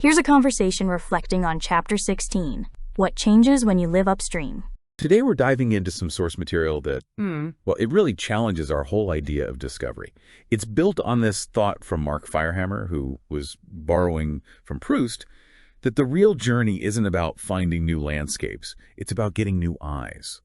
Here's a conversation reflecting on Chapter 16, What Changes When You Live Upstream. Today we're diving into some source material that, well, it really challenges our whole idea of discovery. It's built on this thought from Mark Firehammer, who was borrowing from Proust, that the real journey isn't about finding new landscapes. It's about getting new eyes.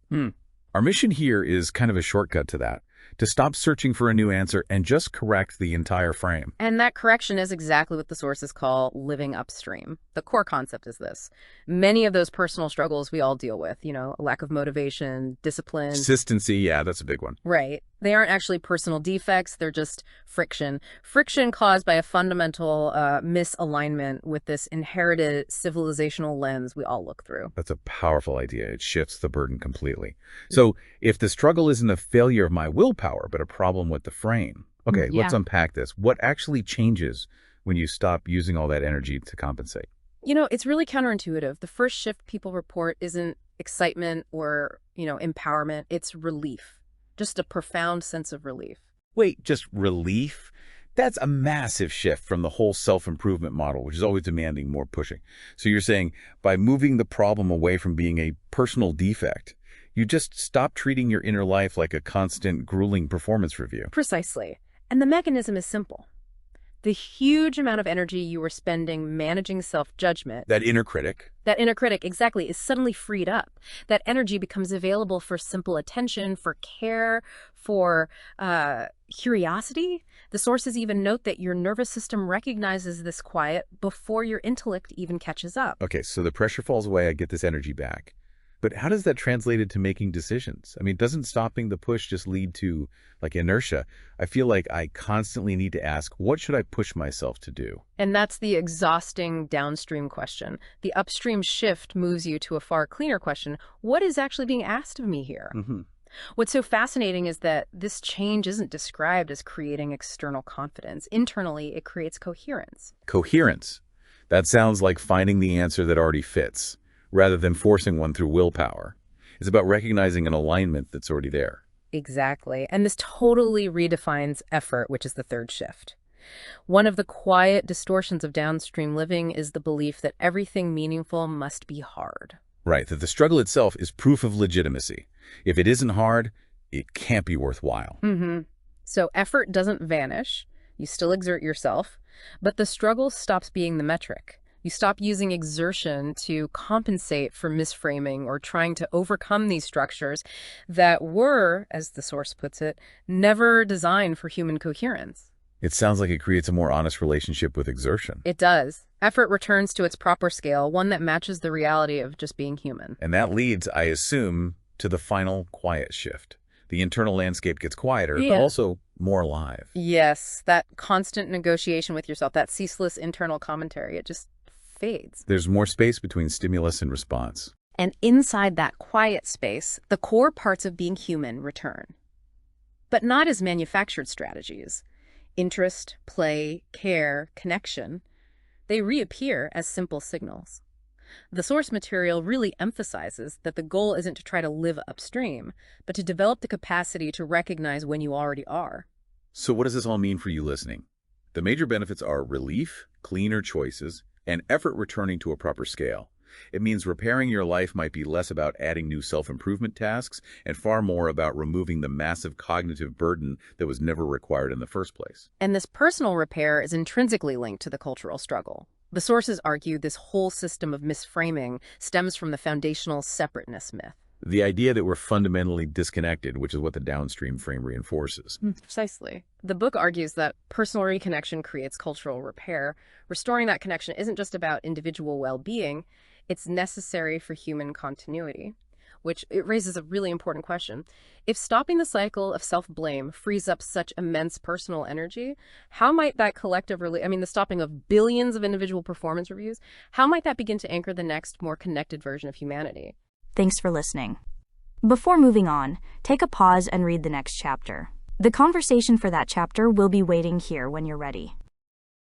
Our mission here is kind of a shortcut to that, to stop searching for a new answer and just correct the entire frame. And that correction is exactly what the sources call living upstream. The core concept is this. Many of those personal struggles we all deal with, a lack of motivation, discipline. Consistency, yeah, that's a big one. Right. They aren't actually personal defects. They're just friction. Friction caused by a fundamental misalignment with this inherited civilizational lens we all look through. That's a powerful idea. It shifts the burden completely. So if the struggle isn't a failure of my willpower, but a problem with the frame, okay, let's unpack this. What actually changes when you stop using all that energy to compensate? It's really counterintuitive. The first shift people report isn't excitement or, empowerment. It's relief. Just a profound sense of relief. Wait, just relief? That's a massive shift from the whole self-improvement model, which is always demanding more pushing. So you're saying by moving the problem away from being a personal defect, you just stop treating your inner life like a constant, grueling performance review. Precisely. And the mechanism is simple. The huge amount of energy you were spending managing self-judgment. That inner critic. That inner critic, exactly, is suddenly freed up. That energy becomes available for simple attention, for care, for curiosity. The sources even note that your nervous system recognizes this quiet before your intellect even catches up. Okay, so the pressure falls away, I get this energy back. But how does that translate into making decisions? I mean, doesn't stopping the push just lead to, inertia? I feel like I constantly need to ask, what should I push myself to do? And that's the exhausting downstream question. The upstream shift moves you to a far cleaner question. What is actually being asked of me here? What's so fascinating is that this change isn't described as creating external confidence. Internally, it creates coherence. Coherence. That sounds like finding the answer that already fits, rather than forcing one through willpower. It's about recognizing an alignment that's already there. Exactly. And this totally redefines effort, which is the third shift. One of the quiet distortions of downstream living is the belief that everything meaningful must be hard. Right, that the struggle itself is proof of legitimacy. If it isn't hard, it can't be worthwhile. So effort doesn't vanish. You still exert yourself, but the struggle stops being the metric. You stop using exertion to compensate for misframing or trying to overcome these structures that were, as the source puts it, never designed for human coherence. It sounds like it creates a more honest relationship with exertion. It does. Effort returns to its proper scale, one that matches the reality of just being human. And that leads, I assume, to the final quiet shift. The internal landscape gets quieter, but also more alive. Yes, that constant negotiation with yourself, that ceaseless internal commentary, it just fades. There's more space between stimulus and response. And inside that quiet space, the core parts of being human return. But not as manufactured strategies. Interest, play, care, connection, they reappear as simple signals. The source material really emphasizes that the goal isn't to try to live upstream, but to develop the capacity to recognize when you already are. So what does this all mean for you listening? The major benefits are relief, cleaner choices, and effort returning to a proper scale. It means repairing your life might be less about adding new self-improvement tasks and far more about removing the massive cognitive burden that was never required in the first place. And this personal repair is intrinsically linked to the cultural struggle. The sources argue this whole system of misframing stems from the foundational separateness myth. The idea that we're fundamentally disconnected, which is what the downstream frame reinforces. Precisely. The book argues that personal reconnection creates cultural repair. Restoring that connection isn't just about individual well-being, it's necessary for human continuity, which it raises a really important question. If stopping the cycle of self-blame frees up such immense personal energy, how might that collective the stopping of billions of individual performance reviews, how might that begin to anchor the next, more connected version of humanity? Thanks for listening. Before moving on, take a pause and read the next chapter. The conversation for that chapter will be waiting here when you're ready.